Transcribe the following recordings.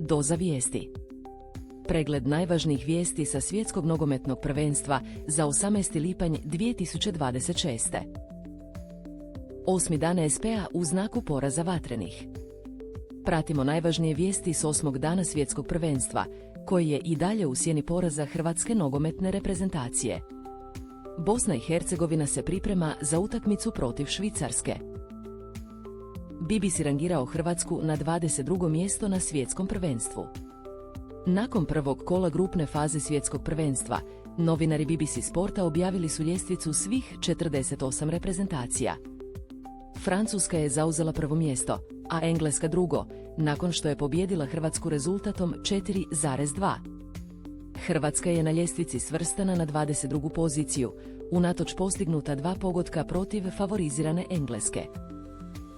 Doza vijesti. Pregled najvažnijih vijesti sa svjetskog nogometnog prvenstva za 18. lipanj 2026. 8. dan SP-a u znaku poraza vatrenih. Pratimo najvažnije vijesti s 8. dana svjetskog prvenstva, koji je i dalje u sjeni poraza hrvatske nogometne reprezentacije. Bosna i Hercegovina se priprema za utakmicu protiv Švicarske. BBC rangirao Hrvatsku na 22. mjesto na svjetskom prvenstvu. Nakon prvog kola grupne faze svjetskog prvenstva, novinari BBC Sporta objavili su ljestvicu svih 48 reprezentacija. Francuska je zauzela prvo mjesto, a Engleska drugo, nakon što je pobijedila Hrvatsku rezultatom 4,2. Hrvatska je na ljestvici svrstana na 22. poziciju, unatoč postignuta 2 pogotka protiv favorizirane Engleske.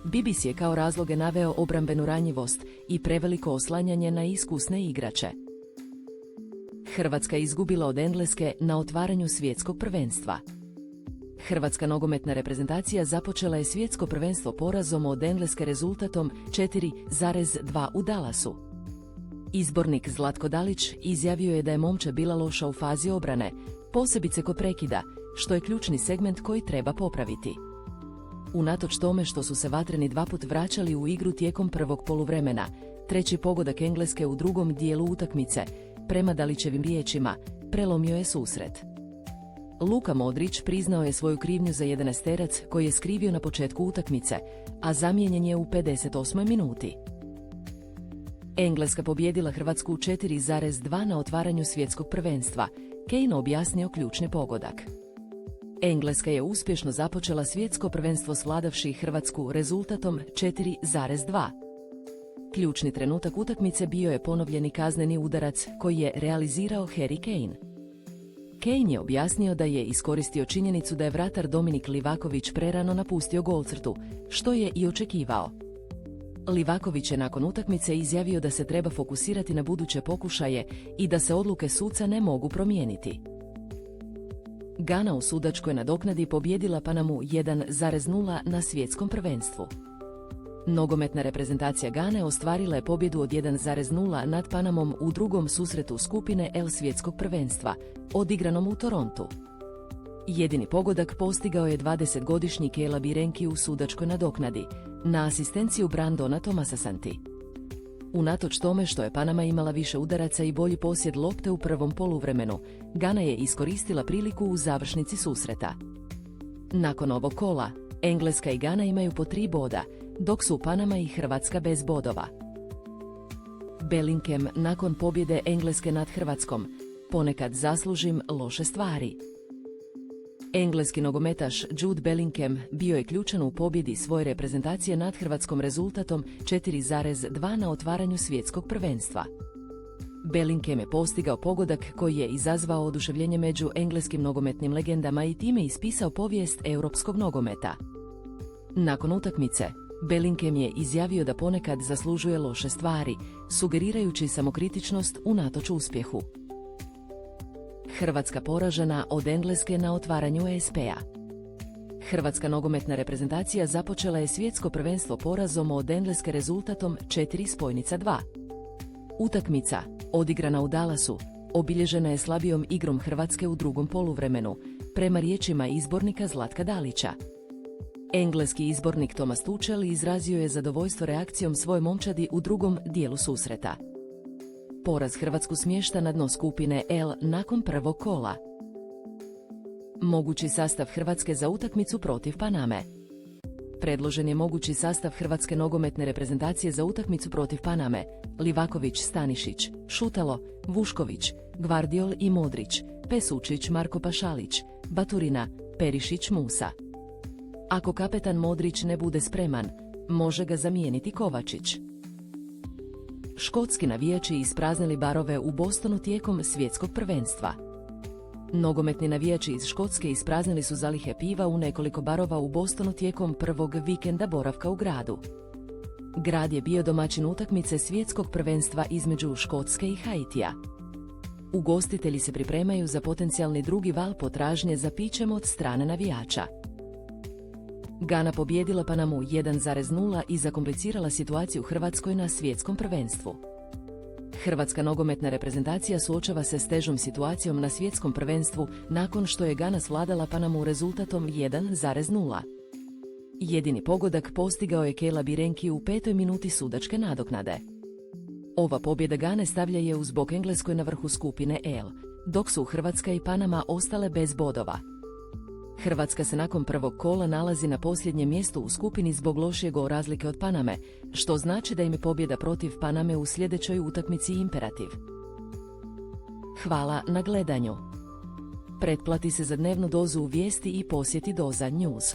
BBC je kao razloge naveo obrambenu ranjivost i preveliko oslanjanje na iskusne igrače. Hrvatska je izgubila od Engleske na otvaranju svjetskog prvenstva. Hrvatska nogometna reprezentacija započela je svjetsko prvenstvo porazom od Engleske rezultatom 4,2 u Dallasu. Izbornik Zlatko Dalić izjavio je da je momčad bila loša u fazi obrane, posebice kod prekida, što je ključni segment koji treba popraviti. Unatoč tome što su se vatreni 2 put vraćali u igru tijekom prvog poluvremena, treći pogodak Engleske u drugom dijelu utakmice, prema Dalićevim riječima, prelomio je susret. Luka Modrić priznao je svoju krivnju za 11-terac koji je skrivio na početku utakmice, a zamijenjen je u 58. minuti. Engleska pobijedila Hrvatsku 4,2 na otvaranju svjetskog prvenstva, Kane objasnio ključni pogodak. Engleska je uspješno započela svjetsko prvenstvo svladavši Hrvatsku rezultatom 4,2. Ključni trenutak utakmice bio je ponovljeni kazneni udarac koji je realizirao Harry Kane. Kane je objasnio da je iskoristio činjenicu da je vratar Dominik Livaković prerano napustio golcrtu, što je i očekivao. Livaković je nakon utakmice izjavio da se treba fokusirati na buduće pokušaje i da se odluke suca ne mogu promijeniti. Gana u sudačkoj nadoknadi pobijedila Panamu 1,0 na svjetskom prvenstvu. Nogometna reprezentacija Gane ostvarila je pobjedu od 1,0 nad Panamom u drugom susretu skupine L svjetskog prvenstva, odigranom u Torontu. Jedini pogodak postigao je 20-godišnji Kela Birenki u sudačkoj nadoknadi, na asistenciju Brandona Tomasa Santi. Unatoč tome što je Panama imala više udaraca i bolji posjed lopte u prvom poluvremenu, Gana je iskoristila priliku u završnici susreta. Nakon ovog kola, Engleska i Gana imaju po 3 boda, dok su Panama i Hrvatska bez bodova. Bellingham nakon pobjede Engleske nad Hrvatskom: ponekad zaslužim loše stvari. Engleski nogometaš Jude Bellingham bio je ključan u pobjedi svoje reprezentacije nad Hrvatskom rezultatom 4,2 na otvaranju svjetskog prvenstva. Bellingham je postigao pogodak koji je izazvao oduševljenje među engleskim nogometnim legendama i time ispisao povijest europskog nogometa. Nakon utakmice, Bellingham je izjavio da ponekad zaslužuje loše stvari, sugerirajući samokritičnost unatoč uspjehu. Hrvatska poražena od Engleske na otvaranju SP-a. Hrvatska nogometna reprezentacija započela je svjetsko prvenstvo porazom od Engleske rezultatom 4,2. Utakmica, odigrana u Dallasu, obilježena je slabijom igrom Hrvatske u drugom poluvremenu, prema riječima izbornika Zlatka Dalića. Engleski izbornik Thomas Tuchel izrazio je zadovoljstvo reakcijom svoje momčadi u drugom dijelu susreta. Poraz Hrvatsku smješta na dno skupine L nakon prvog kola. Mogući sastav Hrvatske za utakmicu protiv Paname. Predložen je mogući sastav Hrvatske nogometne reprezentacije za utakmicu protiv Paname: Livaković, Stanišić, Šutalo, Vušković, Gvardiol i Modrić, Pesučić, Marko Pašalić, Baturina, Perišić, Musa. Ako kapetan Modrić ne bude spreman, može ga zamijeniti Kovačić. Škotski navijači ispraznili barove u Bostonu tijekom svjetskog prvenstva. Nogometni navijači iz Škotske ispraznili su zalihe piva u nekoliko barova u Bostonu tijekom prvog vikenda boravka u gradu. Grad je bio domaćin utakmice svjetskog prvenstva između Škotske i Haitija. Ugostitelji se pripremaju za potencijalni drugi val potražnje za pićem od strane navijača. Gana pobijedila Panamu 1,0 i zakomplicirala situaciju Hrvatskoj na svjetskom prvenstvu. Hrvatska nogometna reprezentacija suočava se s težom situacijom na svjetskom prvenstvu nakon što je Gana svladala Panamu rezultatom 1,0. Jedini pogodak postigao je Kela Birenki u 5. minuti sudačke nadoknade. Ova pobjeda Gane stavlja je uz bok Engleskoj na vrhu skupine L, dok su Hrvatska i Panama ostale bez bodova. Hrvatska se nakon prvog kola nalazi na posljednjem mjestu u skupini zbog lošije gol razlike od Paname, što znači da im je pobjeda protiv Paname u sljedećoj utakmici imperativ. Hvala na gledanju. Pretplati se za dnevnu dozu vijesti i posjeti Doza News.